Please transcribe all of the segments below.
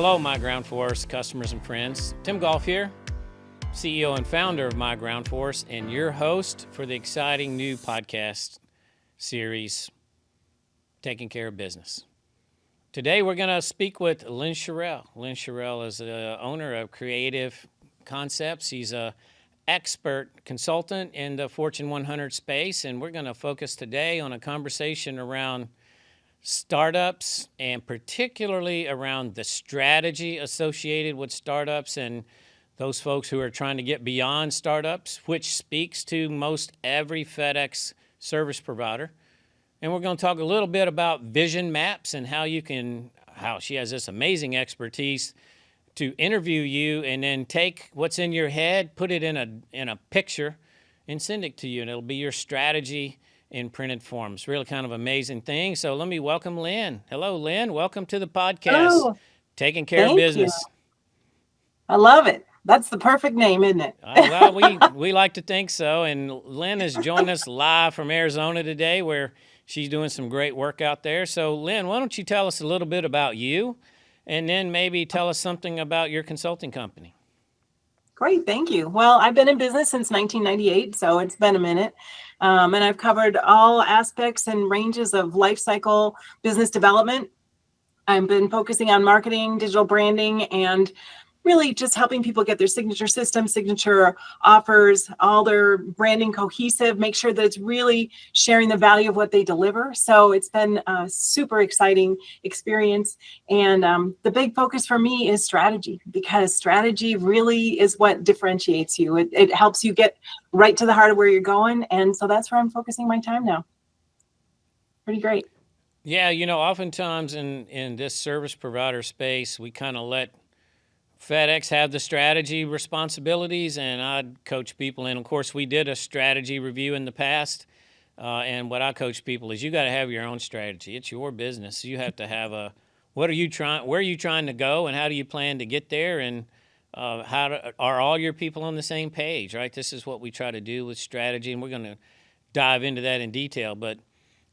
Hello, myGroundForce customers and friends. Tim Goff here, CEO and founder of myGroundForce, and your host for the exciting new podcast series, Taking Care of Business. Today, we're going to speak with Lynn Scheurell. Lynn Scheurell is the owner of Creative Concepts. He's an expert consultant in the Fortune 100 space, and we're going to focus today on a conversation around startups and particularly around the strategy associated with startups and those folks who are trying to get beyond startups, which speaks to most every FedEx service provider. And we're going to talk a little bit about vision maps and how she has this amazing expertise to interview you and then take what's in your head, put it in a picture, and send it to you. And it'll be your strategy in printed form. It's really kind of amazing thing. So let me welcome Lynn. Hello, Lynn. Welcome to the podcast, Hello. Taking Care of Business. You. I love it. That's the perfect name, isn't it? Well, we like to think so. And Lynn has joined us live from Arizona today, where she's doing some great work out there. So, Lynn, why don't you tell us a little bit about you, and then maybe tell us something about your consulting company. Great, thank you. Well, I've been in business since 1998, so it's been a minute. And I've covered all aspects and ranges of life cycle business development. I've been focusing on marketing, digital branding, and really just helping people get their signature system, signature offers, all their branding cohesive, make sure that it's really sharing the value of what they deliver. So it's been a super exciting experience. And the big focus for me is strategy, because strategy really is what differentiates you. It helps you get right to the heart of where you're going. And so that's where I'm focusing my time now. Pretty great. Yeah, oftentimes in this service provider space, we kind of let FedEx have the strategy responsibilities, and I'd coach people. And of course, we did a strategy review in the past. And what I coach people is you got to have your own strategy. It's your business. You have to have where are you trying to go, and how do you plan to get there? And are all your people on the same page, right? This is what we try to do with strategy, and we're going to dive into that in detail. But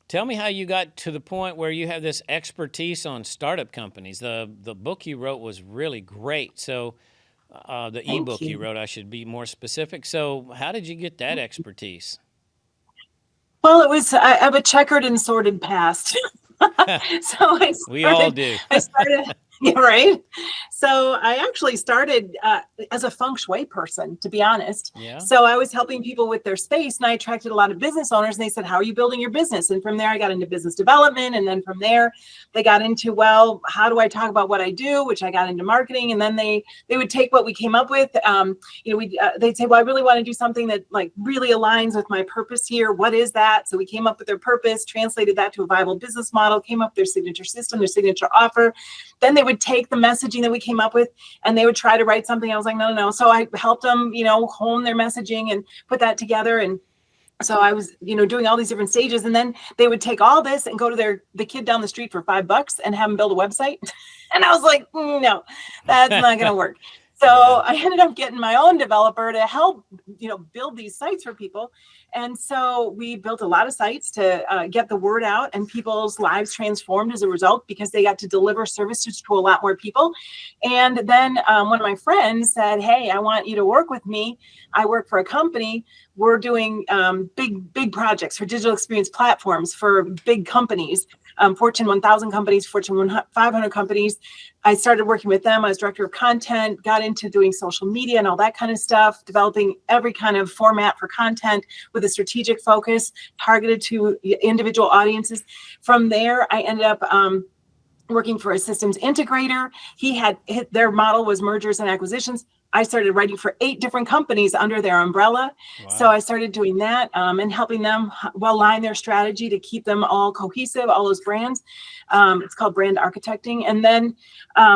tell me how you got to the point where you have this expertise on startup companies. The book you wrote was really great. So the ebook you wrote, I should be more specific. So how did you get that expertise? Well, I have a checkered and sordid past. We all do. Yeah, right. So I actually started as a feng shui person, to be honest. Yeah. So I was helping people with their space, and I attracted a lot of business owners, and they said, how are you building your business? And from there, I got into business development. And then from there, they got into, well, how do I talk about what I do? Which I got into marketing. And then they would take what we came up with. They'd say, well, I really want to do something that like really aligns with my purpose here. What is that? So we came up with their purpose, translated that to a viable business model, came up with their signature system, their signature offer. Then they would take the messaging that we came up with and they would try to write something. I was like, no. So I helped them, hone their messaging and put that together. And so I was, doing all these different stages. And then they would take all this and go to the kid down the street for $5 and have him build a website. And I was like, no, that's not going to work. So I ended up getting my own developer to help, build these sites for people. And so we built a lot of sites to get the word out, and people's lives transformed as a result because they got to deliver services to a lot more people. And then one of my friends said, hey, I want you to work with me. I work for a company. We're doing big projects for digital experience platforms for big companies. Fortune 1000 companies, Fortune 500 companies. I started working with them. I was director of content, got into doing social media and all that kind of stuff, developing every kind of format for content with a strategic focus targeted to individual audiences. From there, I ended up working for a systems integrator. Their model was mergers and acquisitions. I started writing for 8 different companies under their umbrella. Wow. So I started doing that and helping them align their strategy to keep them all cohesive, all those brands. It's called brand architecting. And then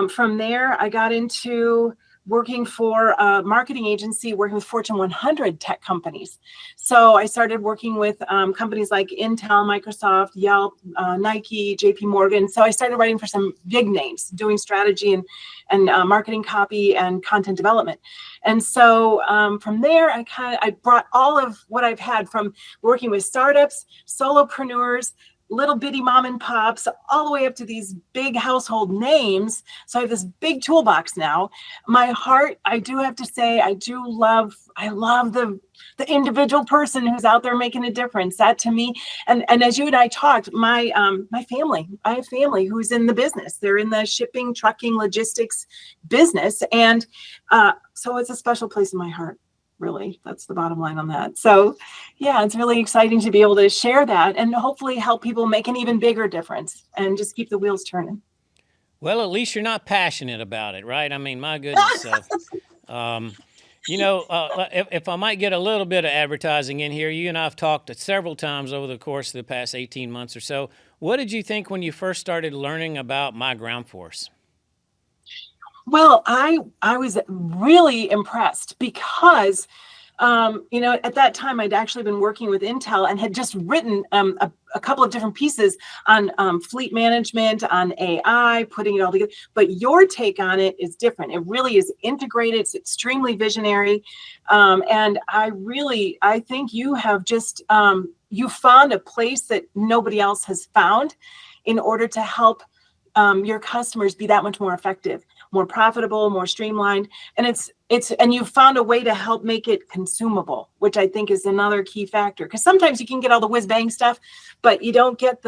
from there, I got into working for a marketing agency, working with Fortune 100 tech companies. So I started working with companies like Intel, Microsoft, Yelp, Nike, JP Morgan. So I started writing for some big names, doing strategy and marketing copy and content development. And so from there, I brought all of what I've had from working with startups, solopreneurs, little bitty mom and pops all the way up to these big household names. So I have this big toolbox now. My heart, I do have to say, I love the individual person who's out there making a difference. That to me, and as you and I talked, my family, I have family who's in the business. They're in the shipping, trucking, logistics business. And so it's a special place in my heart. Really, that's the bottom line on that. So yeah, it's really exciting to be able to share that and hopefully help people make an even bigger difference and just keep the wheels turning. Well, at least you're not passionate about it, right? I mean, my goodness. If I might get a little bit of advertising in here, you and I have talked several times over the course of the past 18 months or so. What did you think when you first started learning about myGroundForce? Well, I was really impressed because, at that time I'd actually been working with Intel and had just written a couple of different pieces on fleet management, on AI, putting it all together. But your take on it is different. It really is integrated. It's extremely visionary. And I think you have just, you found a place that nobody else has found in order to help your customers be that much more effective, more profitable, more streamlined. And and you found a way to help make it consumable, which I think is another key factor. Because sometimes you can get all the whiz bang stuff, but you don't get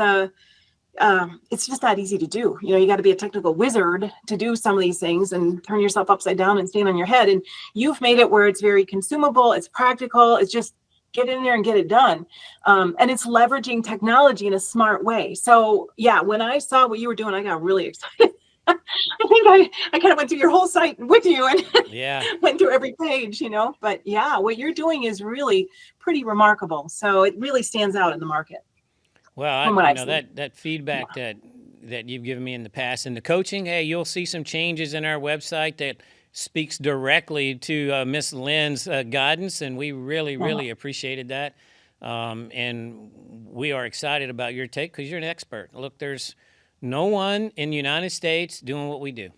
it's just not easy to do. You got to be a technical wizard to do some of these things and turn yourself upside down and stand on your head. And you've made it where it's very consumable, it's practical, it's just get in there and get it done. And it's leveraging technology in a smart way. So yeah, when I saw what you were doing, I got really excited. I think I kind of went through your whole site with you and went through every page, but yeah, what you're doing is really pretty remarkable. So it really stands out in the market. Well, that feedback that you've given me in the past and the coaching, hey, you'll see some changes in our website that speaks directly to Miss Lynn's guidance, and we really appreciated that. And we are excited about your take because you're an expert. Look, there's no one in the United States doing what we do.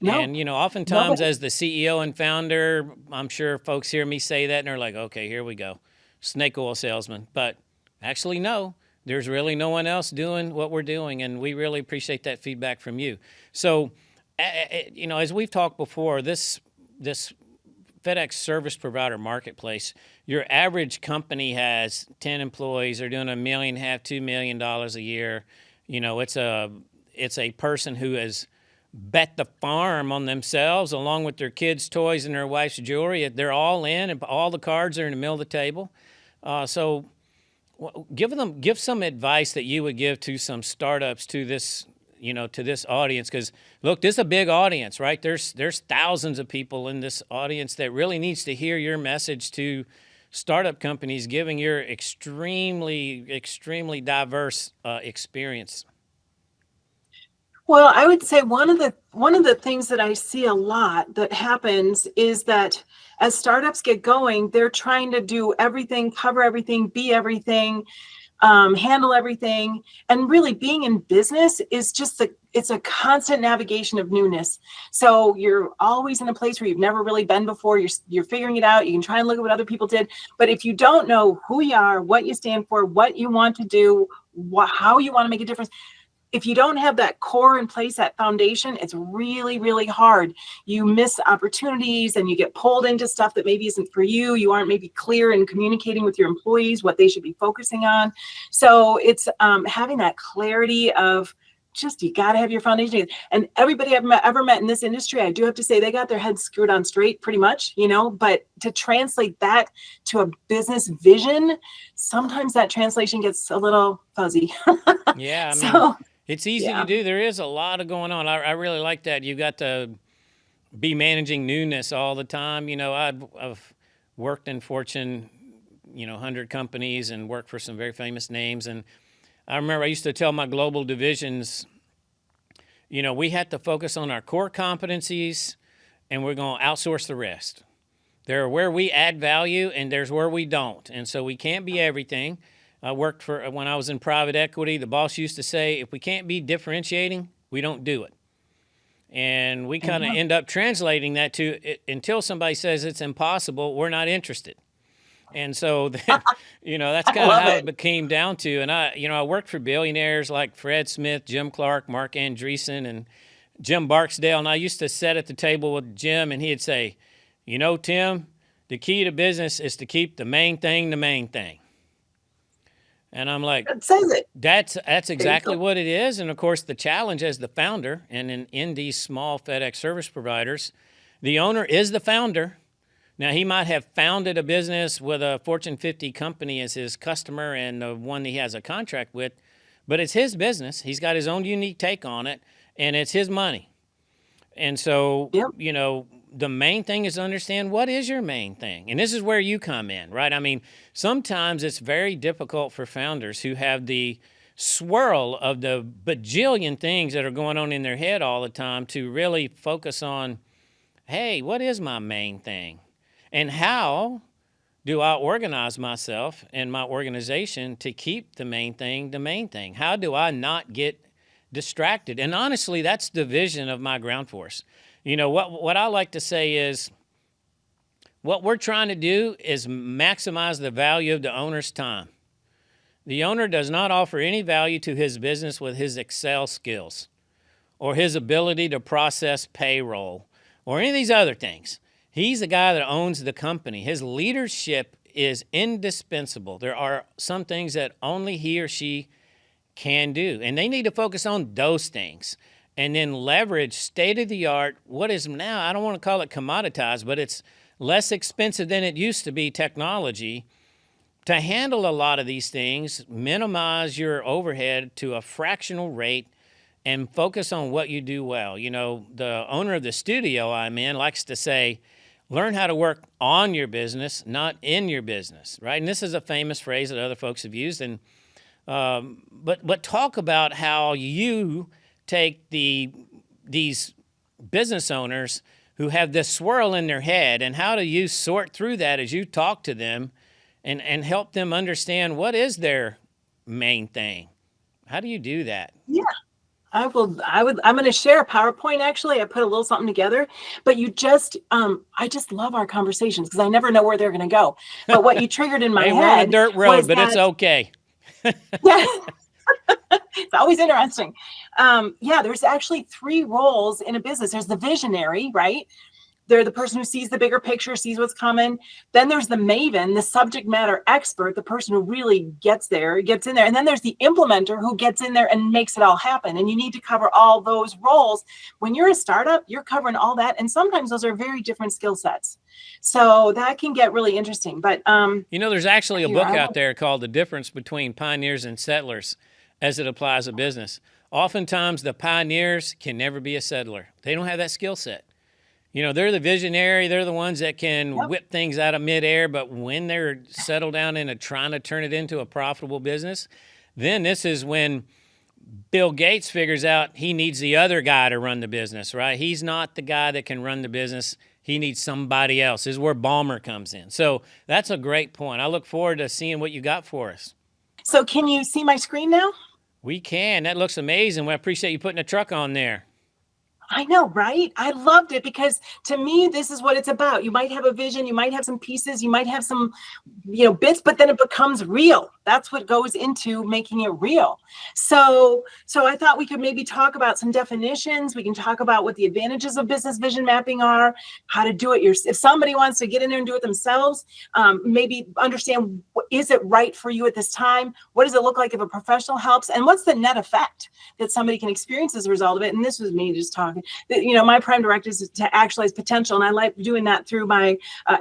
No. And, oftentimes as the CEO and founder, I'm sure folks hear me say that and they're like, okay, here we go, snake oil salesman. But actually, no, there's really no one else doing what we're doing, and we really appreciate that feedback from you. So, as we've talked before, this FedEx service provider marketplace, your average company has 10 employees. They're doing $1.5 million, $2 million a year. It's a person who has bet the farm on themselves along with their kids' toys and their wife's jewelry. They're all in, and all the cards are in the middle of the table. So give some advice that you would give to some startups to this audience, because look, this is a big audience, right? There's thousands of people in this audience that really needs to hear your message to startup companies, giving your extremely diverse experience. Well, I would say one of the things that I see a lot that happens is that as startups get going, they're trying to do everything, cover everything, be everything, handle everything. And really being in business is just it's a constant navigation of newness. So you're always in a place where you've never really been before. You're figuring it out. You can try and look at what other people did. But if you don't know who you are, what you stand for, what you want to do, how you want to make a difference, if you don't have that core in place, that foundation, it's really, really hard. You miss opportunities and you get pulled into stuff that maybe isn't for you. You aren't maybe clear in communicating with your employees what they should be focusing on. So it's having that clarity of just, you got to have your foundation. And everybody I've ever met in this industry, I do have to say they got their heads screwed on straight pretty much, but to translate that to a business vision, sometimes that translation gets a little fuzzy. Yeah. I mean, it's easy to do. There is a lot of going on. I really like that. You got to be managing newness all the time. I've worked in Fortune, 100 companies and worked for some very famous names. And I remember I used to tell my global divisions, we had to focus on our core competencies and we're going to outsource the rest. There are where we add value and there's where we don't. And so we can't be everything. I worked when I was in private equity, the boss used to say, if we can't be differentiating, we don't do it. And we kind of end up translating that to until somebody says it's impossible, we're not interested. And so, that's kind of love how it. it became down to. And I worked for billionaires like Fred Smith, Jim Clark, Mark Andreessen, and Jim Barksdale. And I used to sit at the table with Jim, and he'd say, Tim, the key to business is to keep the main thing the main thing. And I'm like, It says it. that's exactly what it is. And of course, the challenge as the founder, and in these small FedEx service providers, the owner is the founder. Now, he might have founded a business with a Fortune 50 company as his customer and the one he has a contract with, but it's his business. He's got his own unique take on it, and it's his money. And so, the main thing is to understand what is your main thing. And this is where you come in, right? I mean, sometimes it's very difficult for founders who have the swirl of the bajillion things that are going on in their head all the time to really focus on, hey, what is my main thing? And how do I organize myself and my organization to keep the main thing the main thing? How do I not get distracted? And honestly, that's the vision of myGroundForce. What I like to say is what we're trying to do is maximize the value of the owner's time. The owner does not offer any value to his business with his Excel skills or his ability to process payroll or any of these other things. He's the guy that owns the company. His leadership is indispensable. There are some things that only he or she can do, and they need to focus on those things and then leverage state-of-the-art, what is now, I don't want to call it commoditized, but it's less expensive than it used to be technology to handle a lot of these things, minimize your overhead to a fractional rate, and focus on what you do well. The owner of the studio I'm in likes to say, learn how to work on your business, not in your business, right? And this is a famous phrase that other folks have used. And but talk about how you take these business owners who have this swirl in their head, and how do you sort through that as you talk to them and help them understand what is their main thing? How do you do that? Yeah. I'm going to share a PowerPoint. Actually, I put a little something together, but I just love our conversations because I never know where they're going to go. But what you triggered in my hey, head, we're on a dirt road, but it's okay. Yeah. It's always interesting. There's actually 3 roles in a business. There's the visionary, right? They're the person who sees the bigger picture, sees what's coming. Then there's the maven, the subject matter expert, the person who really gets in there. And then there's the implementer who gets in there and makes it all happen. And you need to cover all those roles. When you're a startup, you're covering all that. And sometimes those are very different skill sets. So that can get really interesting. But there's actually a book out there called The Difference Between Pioneers and Settlers as it applies to business. Oftentimes the pioneers can never be a settler. They don't have that skill set. They're the visionary. They're the ones that can whip things out of midair. But when they're settled down into trying to turn it into a profitable business, then this is when Bill Gates figures out he needs the other guy to run the business, right? He's not the guy that can run the business. He needs somebody else. This is where Ballmer comes in. So that's a great point. I look forward to seeing what you got for us. So can you see my screen now? We can. That looks amazing. We appreciate you putting a truck on there. I know, right? I loved it because to me, this is what it's about. You might have a vision, you might have some pieces, you might have some, bits, but then it becomes real. That's what goes into making it real. So I thought we could maybe talk about some definitions. We can talk about what the advantages of business vision mapping are, how to do it. If somebody wants to get in there and do it themselves, maybe understand, is it right for you at this time? What does it look like if a professional helps? And what's the net effect that somebody can experience as a result of it? And this was me just talking. My prime directive is to actualize potential, and I like doing that through by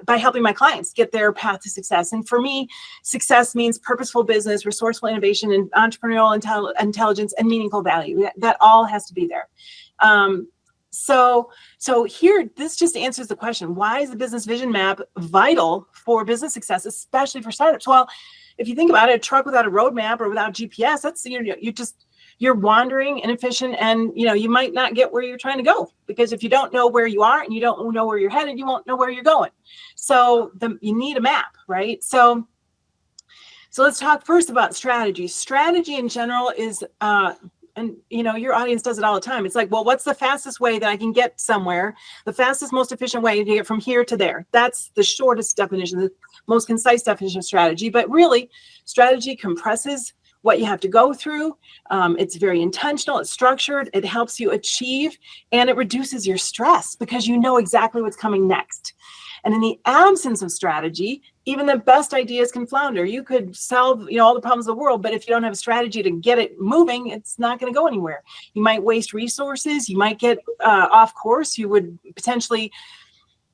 helping my clients get their path to success. And for me, success means purposeful business, resourceful innovation, and entrepreneurial intelligence and meaningful value. That all has to be there. So here, this just answers the question: why is the business vision map vital for business success, especially for startups? Well, if you think about it, a truck without a roadmap or without GPS, that's you're wandering, inefficient, and you might not get where you're trying to go, because if you don't know where you are and you don't know where you're headed, you won't know where you're going. So you need a map, right? So let's talk first about strategy. Strategy in general is, and your audience does it all the time. It's like, well, what's the fastest way that I can get somewhere? The fastest, most efficient way to get from here to there. That's the shortest definition. most concise definition of strategy. But really, strategy compresses what you have to go through. It's very intentional, it's structured, it helps you achieve, and it reduces your stress because you know exactly what's coming next. And in the absence of strategy, even the best ideas can flounder. You could solve, all the problems of the world, but if you don't have a strategy to get it moving, it's not going to go anywhere. You might waste resources. You might get off course. You would potentially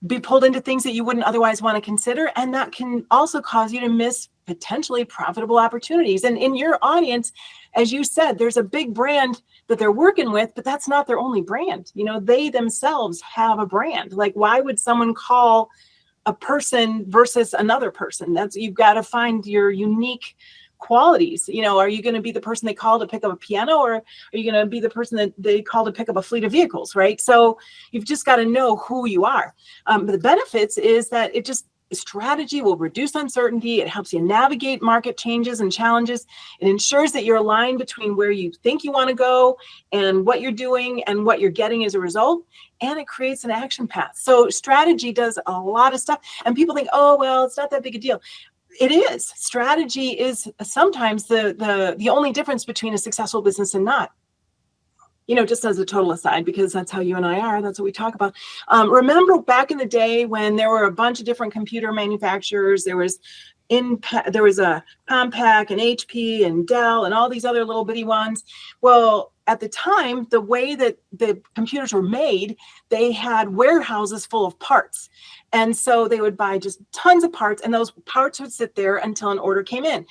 be pulled into things that you wouldn't otherwise want to consider. And that can also cause you to miss potentially profitable opportunities. And in your audience, as you said, there's a big brand that they're working with, but that's not their only brand. They themselves have a brand. Like, why would someone call a person versus another person? You've got to find your unique qualities. Are you going to be the person they call to pick up a piano, or are you going to be the person that they call to pick up a fleet of vehicles, right? So you've just got to know who you are. But the benefits is that strategy will reduce uncertainty. It helps you navigate market changes and challenges. It ensures that you're aligned between where you think you want to go and what you're doing and what you're getting as a result. And it creates an action path. So strategy does a lot of stuff. And people think, oh, well, it's not that big a deal. It is. Strategy is sometimes the only difference between a successful business and not. Just as a total aside, because that's how you and I are, that's what we talk about. Remember back in the day when there were a bunch of different computer manufacturers, there was a Compaq and HP and Dell and all these other little bitty ones. Well, at the time, the way that the computers were made, they had warehouses full of parts. And so they would buy just tons of parts, and those parts would sit there until an order came in.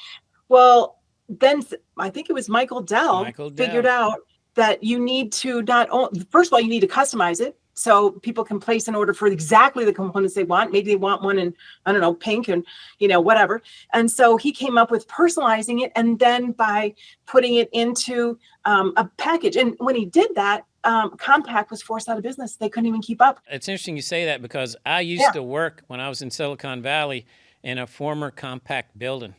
Well, then I think it was Michael Dell figured out that you need to first of all, you need to customize it so people can place an order for exactly the components they want. Maybe they want one in, I don't know, pink and, whatever. And so he came up with personalizing it, and then by putting it into a package. And when he did that, Compaq was forced out of business. They couldn't even keep up. It's interesting you say that, because I used to work when I was in Silicon Valley in a former Compaq building.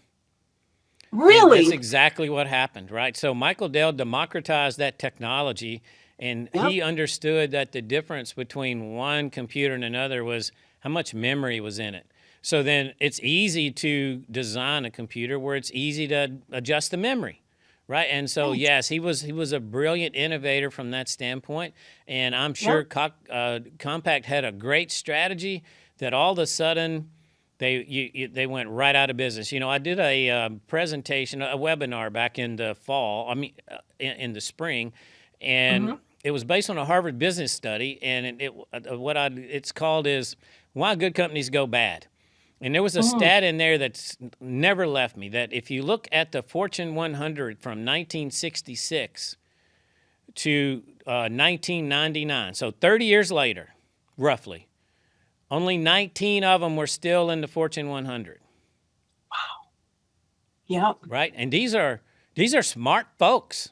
Really? And that's exactly what happened, right? So Michael Dell democratized that technology, and he understood that the difference between one computer and another was how much memory was in it. So then it's easy to design a computer where it's easy to adjust the memory, right? And so, yes, he was a brilliant innovator from that standpoint, and I'm sure Compaq had a great strategy that all of a sudden they went right out of business. I did a presentation, a webinar back in the fall, in the spring, and it was based on a Harvard business study, and it's called is Why Good Companies Go Bad. And there was a stat in there that's never left me, that if you look at the Fortune 100 from 1966 to 1999, so 30 years later, roughly, only 19 of them were still in the Fortune 100. Wow. Yeah. Right? And these are smart folks.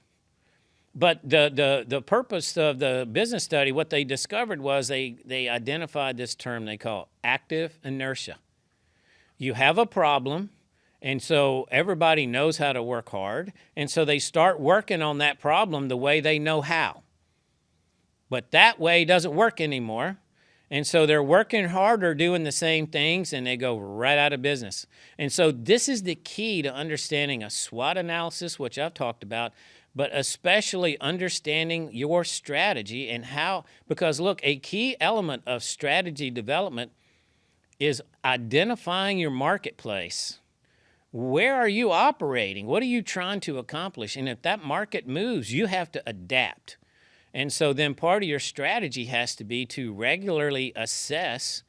But the purpose of the business study, what they discovered was they identified this term they call active inertia. You have a problem, and so everybody knows how to work hard, and so they start working on that problem the way they know how. But that way doesn't work anymore. And so they're working harder doing the same things, and they go right out of business. And so this is the key to understanding a SWOT analysis, which I've talked about, but especially understanding your strategy and how, because look, a key element of strategy development is identifying your marketplace. Where are you operating? What are you trying to accomplish? And if that market moves, you have to adapt. And so then part of your strategy has to be to regularly assess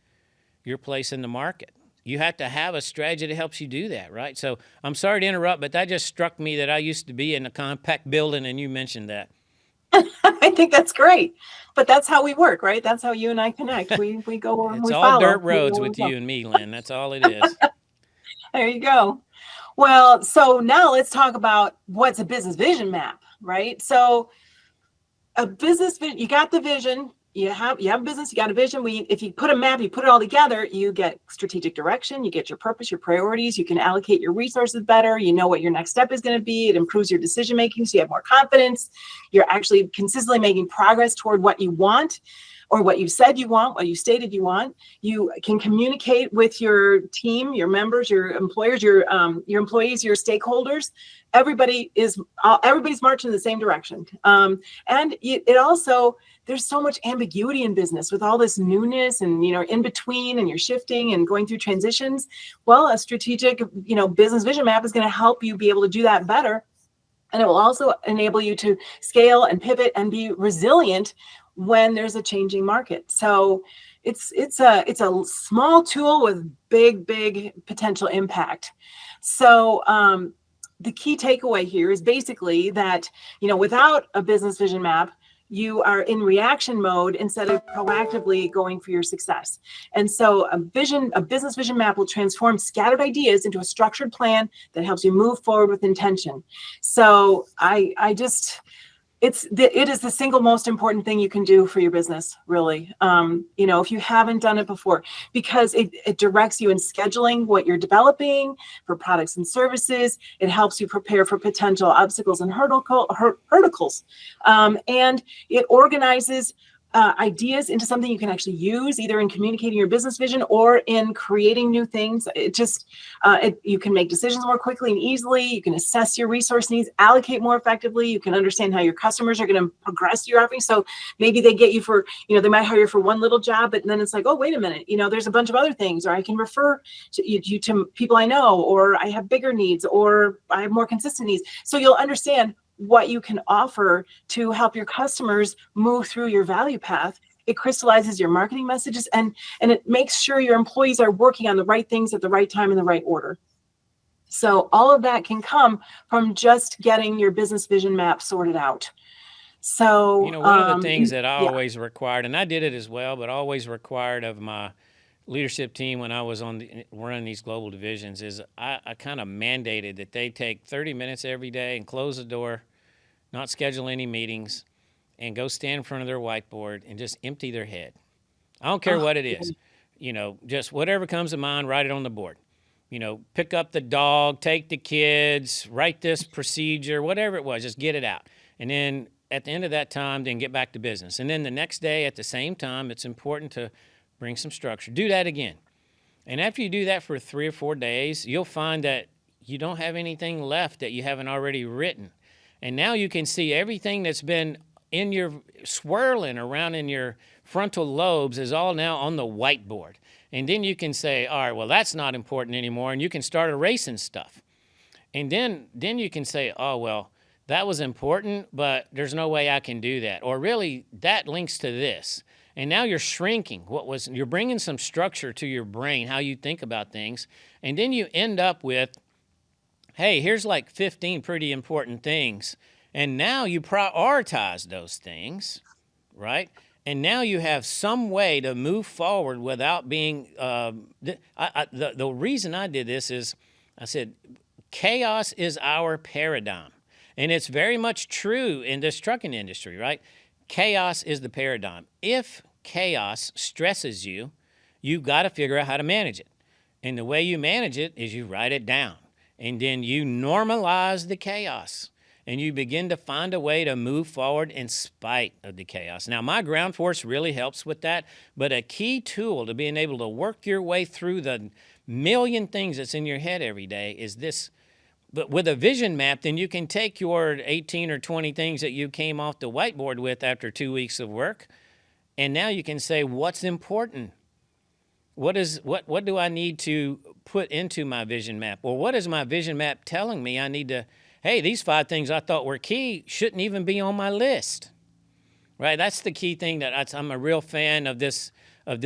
your place in the market. You have to have a strategy that helps you do that, right? So I'm sorry to interrupt, but that just struck me that I used to be in a Compaq building, and you mentioned that. I think that's great. But that's how we work, right? That's how you and I connect. We go on. It's all dirt roads with you and me, Lynn. That's all it is. There you go. Well, so now let's talk about what's a business vision map, right? So a business vision, you got the vision, you have a business, you got a vision. If you put a map, you put it all together, you get strategic direction, you get your purpose, your priorities, you can allocate your resources better, you know what your next step is going to be, it improves your decision making, so you have more confidence, you're actually consistently making progress toward what you want. or what you said you want, what you stated you want. You can communicate with your team, your members, your employers, your employees, your stakeholders. Everybody's marching in the same direction. And it also, there's so much ambiguity in business with all this newness and, in between, and you're shifting and going through transitions. Well, a strategic, business vision map is going to help you be able to do that better. And it will also enable you to scale and pivot and be resilient when there's a changing market. So it's a small tool with big potential impact. So the key takeaway here is basically that, without a business vision map, you are in reaction mode instead of proactively going for your success. And so a business vision map will transform scattered ideas into a structured plan that helps you move forward with intention. So it is the single most important thing you can do for your business, really. If you haven't done it before, because it directs you in scheduling what you're developing for products and services. It helps you prepare for potential obstacles and hurdles. And it organizes ideas into something you can actually use, either in communicating your business vision or in creating new things. You can make decisions more quickly and easily. You can assess your resource needs, allocate more effectively. You can understand how your customers are going to progress your offering. So maybe they get you for, they might hire you for one little job, but then it's like, oh, wait a minute, there's a bunch of other things, or I can refer you to people I know, or I have bigger needs, or I have more consistent needs. So you'll understand what you can offer to help your customers move through your value path. It crystallizes your marketing messages, and it makes sure your employees are working on the right things at the right time in the right order. So all of that can come from just getting your business vision map sorted out. So one of the things that I always required, and I did it as well, but always required of my leadership team when I was running these global divisions, is I kind of mandated that they take 30 minutes every day and close the door, not schedule any meetings, and go stand in front of their whiteboard and just empty their head. I don't care what it is. Just whatever comes to mind, write it on the board. Pick up the dog, take the kids, write this procedure, whatever it was, just get it out. And then at the end of that time, then get back to business. And then the next day at the same time, it's important to bring some structure. Do that again. And after you do that for 3 or 4 days, you'll find that you don't have anything left that you haven't already written. And now you can see everything that's been in your swirling around in your frontal lobes is all now on the whiteboard. And then you can say, all right, well, that's not important anymore. And you can start erasing stuff. And then you can say, oh, well, that was important, but there's no way I can do that. Or really, that links to this. And now you're shrinking you're bringing some structure to your brain, how you think about things. And then you end up with, hey, here's like 15 pretty important things. And now you prioritize those things, right? And now you have some way to move forward without being, the reason I did this is, I said, chaos is our paradigm. And it's very much true in this trucking industry, right? Chaos is the paradigm. If chaos stresses you, you've got to figure out how to manage it. And the way you manage it is you write it down. And then you normalize the chaos. And you begin to find a way to move forward in spite of the chaos. Now, myGroundForce really helps with that. But a key tool to being able to work your way through the million things that's in your head every day is this. But with a vision map, then you can take your 18 or 20 things that you came off the whiteboard with after 2 weeks of work, and now you can say, what's important? What do I need to put into my vision map? Or what is my vision map telling me I need to, hey, these 5 things I thought were key shouldn't even be on my list, right? That's the key thing that I'm a real fan of this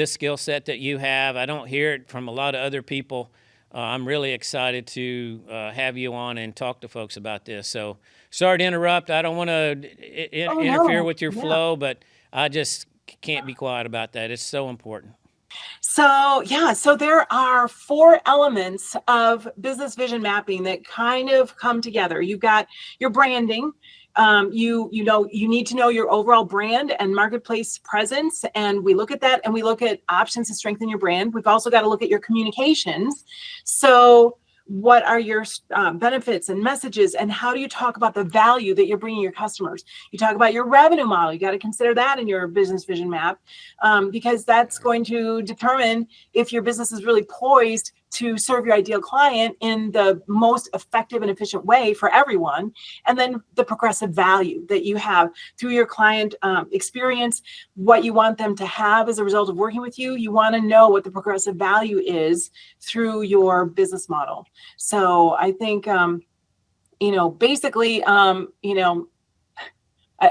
skill set that you have. I don't hear it from a lot of other people. I'm really excited to have you on and talk to folks about this. So sorry to interrupt. I don't want to interfere with your flow, but I just can't be quiet about that. It's so important. So there are 4 elements of business vision mapping that kind of come together. You've got your branding. You need to know your overall brand and marketplace presence. And we look at that, and we look at options to strengthen your brand. We've also got to look at your communications. So What are your benefits and messages, and how do you talk about the value that you're bringing your customers? You talk about your revenue model. You got to consider that in your business vision map, because that's going to determine if your business is really poised to serve your ideal client in the most effective and efficient way for everyone. And then the progressive value that you have through your client experience, what you want them to have as a result of working with you. You want to know what the progressive value is through your business model. So I think, basically, a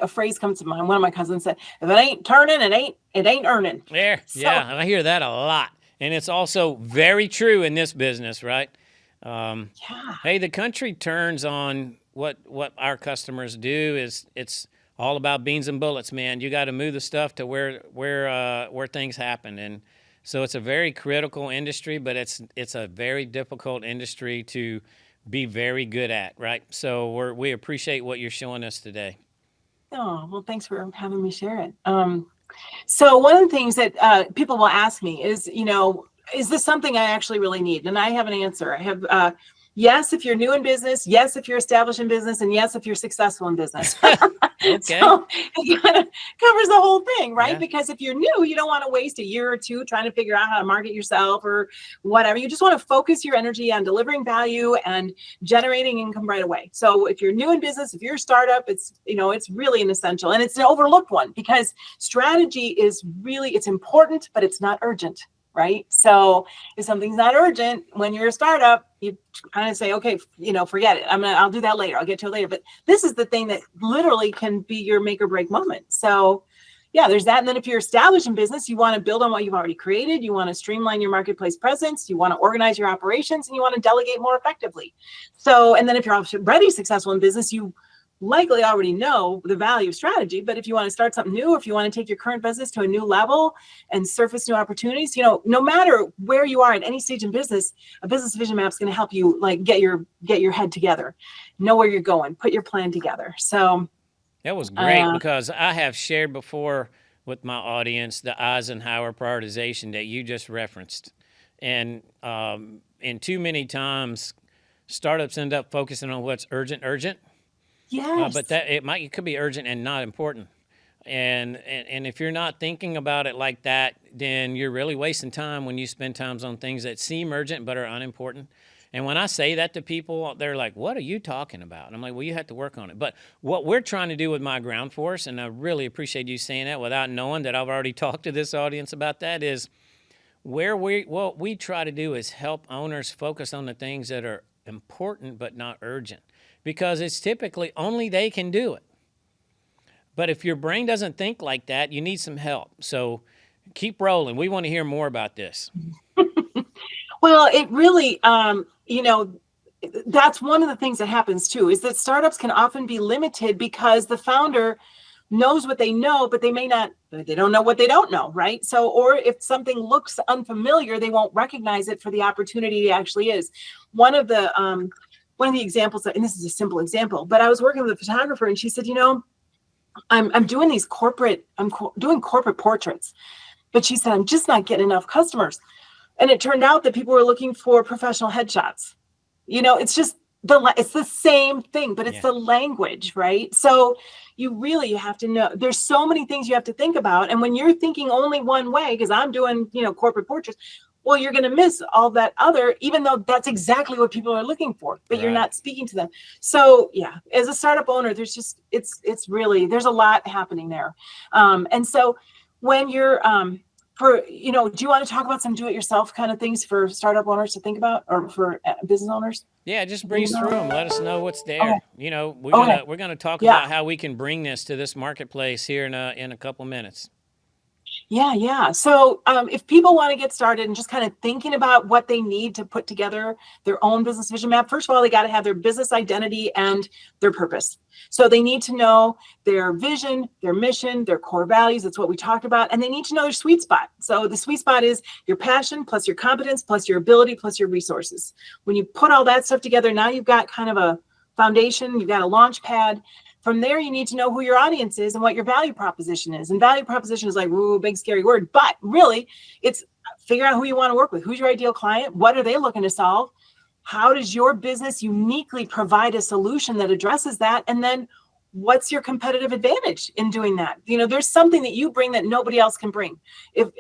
phrase comes to mind. One of my cousins said, if it ain't turning, it ain't earning. Yeah, I hear that a lot. And it's also very true in this business, right? Hey, the country turns on what our customers do. It's all about beans and bullets, man. You got to move the stuff to where things happen. And so it's a very critical industry, but it's a very difficult industry to be very good at, right? So we appreciate what you're showing us today. Oh, well, thanks for having me share it. So one of the things that people will ask me is, is this something I actually really need? And I have an answer. I have, yes, if you're new in business, yes, if you're established in business, and yes, if you're successful in business. Okay. So it kind of covers the whole thing, right? Yeah. Because if you're new, you don't want to waste a year or two trying to figure out how to market yourself or whatever. You just want to focus your energy on delivering value and generating income right away. So if you're new in business, if you're a startup, it's really an essential, and it's an overlooked one, because strategy is really, it's important, but it's not urgent. Right. So if something's not urgent, when you're a startup, you kind of say, okay, forget it. I'll do that later. I'll get to it later. But this is the thing that literally can be your make or break moment. So yeah, there's that. And then if you're established in business, you want to build on what you've already created. You want to streamline your marketplace presence. You want to organize your operations, and you want to delegate more effectively. So, and then if you're already successful in business, you likely already know the value of strategy. But if you want to start something new, or if you want to take your current business to a new level and surface new opportunities, no matter where you are at any stage in business, a business vision map is going to help you get your head together, know where you're going, put your plan together. So that was great, because I have shared before with my audience the Eisenhower prioritization that you just referenced. And too many times startups end up focusing on what's urgent. yes, But it could be urgent and not important. And if you're not thinking about it like that, then you're really wasting time when you spend times on things that seem urgent but are unimportant. And when I say that to people, they're like, what are you talking about? And I'm like, well, you have to work on it. But what we're trying to do with myGroundForce, and I really appreciate you saying that without knowing that I've already talked to this audience about that, is what we try to do is help owners focus on the things that are important but not urgent, because it's typically only they can do it. But if your brain doesn't think like that, you need some help. So keep rolling. We want to hear more about this. Well, it really, that's one of the things that happens too, is that startups can often be limited because the founder knows what they know, but they don't know what they don't know, right? So, or if something looks unfamiliar, they won't recognize it for the opportunity it actually is. One of the examples, and this is a simple example, but I was working with a photographer, and she said, I'm doing these doing corporate portraits, but she said, I'm just not getting enough customers. And it turned out that people were looking for professional headshots. It's just it's the same thing, but it's the language, right? So you have to know, there's so many things you have to think about. And when you're thinking only one way, because I'm doing, corporate portraits, well, you're going to miss all that other, even though that's exactly what people are looking for, but You're not speaking to them. So yeah, as a startup owner, there's just, it's really, there's a lot happening there. And so when you're, do you want to talk about some do-it-yourself kind of things for startup owners to think about, or for business owners? Yeah, just breeze through them. Let us know what's there. Okay. We're gonna talk about how we can bring this to this marketplace here in a couple minutes. Yeah. So if people want to get started and just kind of thinking about what they need to put together their own business vision map, first of all, they got to have their business identity and their purpose. So they need to know their vision, their mission, their core values. That's what we talked about. And they need to know their sweet spot. So the sweet spot is your passion plus your competence plus your ability plus your resources. When you put all that stuff together, now you've got kind of a foundation, you've got a launch pad. From there, you need to know who your audience is and what your value proposition is. And value proposition is like, ooh, big, scary word. But really, it's figure out who you want to work with. Who's your ideal client? What are they looking to solve? how does your business uniquely provide a solution that addresses that? And then what's your competitive advantage in doing that? There's something that you bring that nobody else can bring.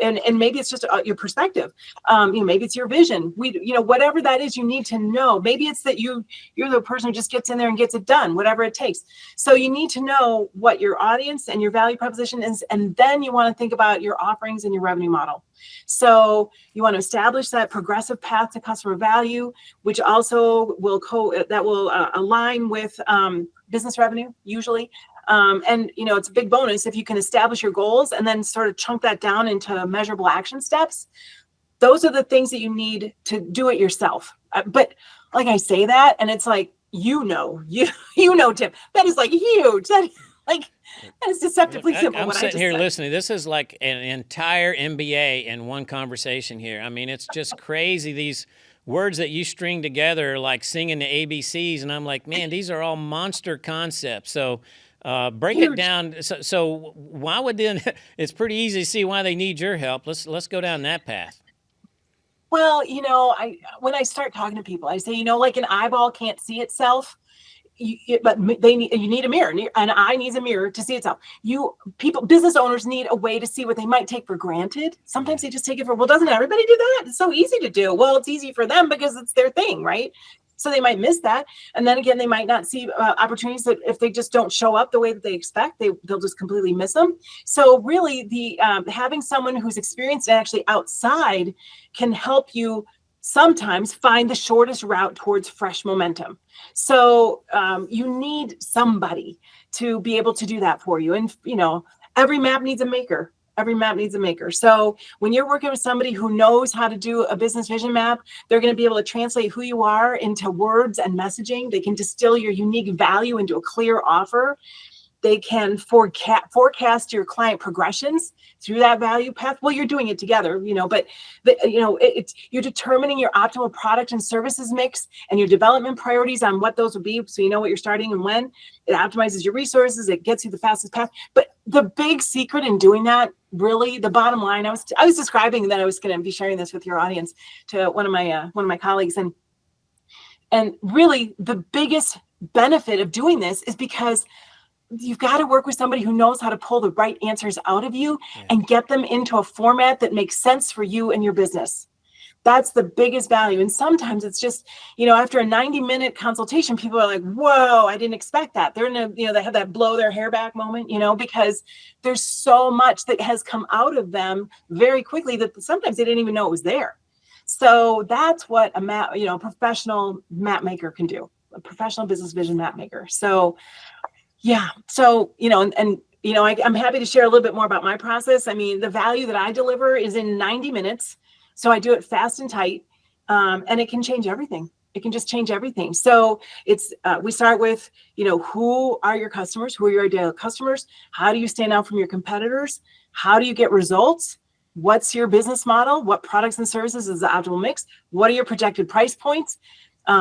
And maybe it's just your perspective. Maybe it's your vision. Whatever that is, you need to know. Maybe it's that you're the person who just gets in there and gets it done, whatever it takes. So you need to know what your audience and your value proposition is, and then you want to think about your offerings and your revenue model. So you want to establish that progressive path to customer value, which also will align with business revenue usually. It's a big bonus if you can establish your goals and then sort of chunk that down into measurable action steps. Those are the things that you need to do it yourself. But like I say that, and it's like, Tim, that is like huge. That is deceptively simple. I'm sitting here listening. This is like an entire MBA in one conversation here. I mean, it's just crazy. These words that you string together, like singing the ABCs, and I'm like, man, these are all monster concepts. So break it down. So why would then? It's pretty easy to see why they need your help. Let's go down that path. Well, when I start talking to people, I say, like an eyeball can't see itself. But you need a mirror, and an eye needs a mirror to see itself. Business owners need a way to see what they might take for granted. Sometimes they just take it for, well, doesn't everybody do that? It's so easy to do. Well, it's easy for them because it's their thing, right? So they might miss that. And then again, they might not see opportunities that if they just don't show up the way that they expect, they'll just completely miss them. So really the having someone who's experienced and actually outside can help you sometimes find the shortest route towards fresh momentum. So you need somebody to be able to do that for you. And, every map needs a maker. Every map needs a maker. So when you're working with somebody who knows how to do a business vision map, they're going to be able to translate who you are into words and messaging. They can distill your unique value into a clear offer. They can forecast your client progressions through that value path. Well, you're doing it together, but you're determining your optimal product and services mix and your development priorities on what those will be. So you know what you're starting and when. It optimizes your resources. It gets you the fastest path. But the big secret in doing that, really, the bottom line, I was describing that I was going to be sharing this with your audience to one of my colleagues, and really the biggest benefit of doing this is because you've got to work with somebody who knows how to pull the right answers out of you and get them into a format that makes sense for you and your business. That's the biggest value. And sometimes it's just, after a 90-minute consultation, people are like, whoa, I didn't expect that. They're in they have that blow their hair back moment, because there's so much that has come out of them very quickly that sometimes they didn't even know it was there. So that's what a professional map maker can do, a professional business vision map maker. So yeah. So, I'm happy to share a little bit more about my process. I mean, the value that I deliver is in 90 minutes. So I do it fast and tight, and it can change everything. It can just change everything. So we start with, who are your customers? Who are your ideal customers? How do you stand out from your competitors? How do you get results? What's your business model? What products and services is the optimal mix? What are your projected price points?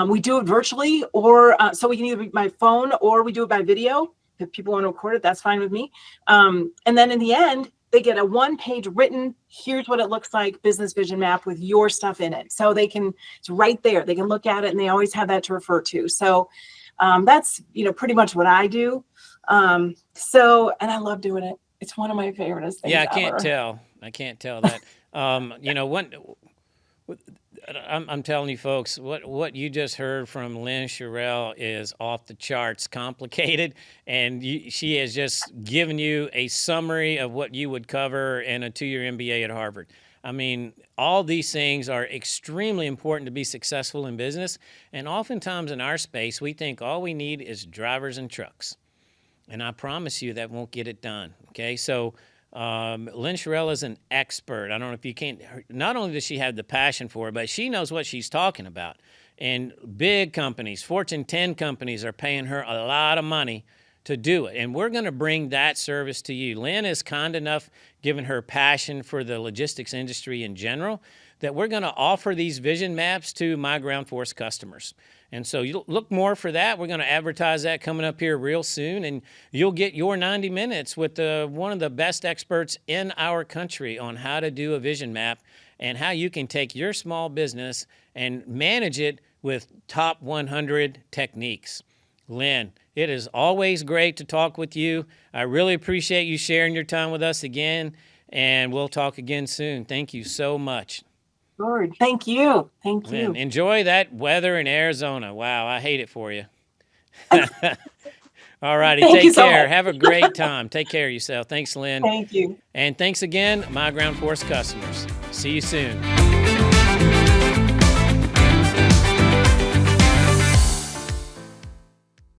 We do it virtually, or so we can either be by phone or we do it by video. If people want to record it, that's fine with me. And then in the end, they get a one-page written, here's what it looks like, business vision map with your stuff in it. So it's right there. They can look at it and they always have that to refer to. So that's, pretty much what I do. And I love doing it. It's one of my favorite things. Yeah, I can't tell that. I'm telling you folks, what you just heard from Lynn Scheurell is off the charts complicated, and she has just given you a summary of what you would cover in a 2-year MBA at Harvard. I mean, all these things are extremely important to be successful in business, and oftentimes in our space, we think all we need is drivers and trucks, and I promise you that won't get it done, okay? So Lynn Scheurell is an expert. I don't know if you can't, not only does she have the passion for it, but she knows what she's talking about. And big companies, Fortune 10 companies are paying her a lot of money to do it. And we're going to bring that service to you. Lynn is kind enough, given her passion for the logistics industry in general, that we're going to offer these vision maps to myGroundForce customers. And so you look more for that. We're going to advertise that coming up here real soon, and you'll get your 90 minutes with one of the best experts in our country on how to do a vision map and how you can take your small business and manage it with top 100 techniques. Lynn, it is always great to talk with you. I really appreciate you sharing your time with us again, and we'll talk again soon. Thank you so much. Lord, thank you. Thank Lynn, you. enjoy that weather in Arizona. Wow, I hate it for you. All righty, Thank you take so care. much. Have a great time. Take care of yourself. Thanks, Lynn. Thank you. And thanks again, myGroundForce customers. See you soon.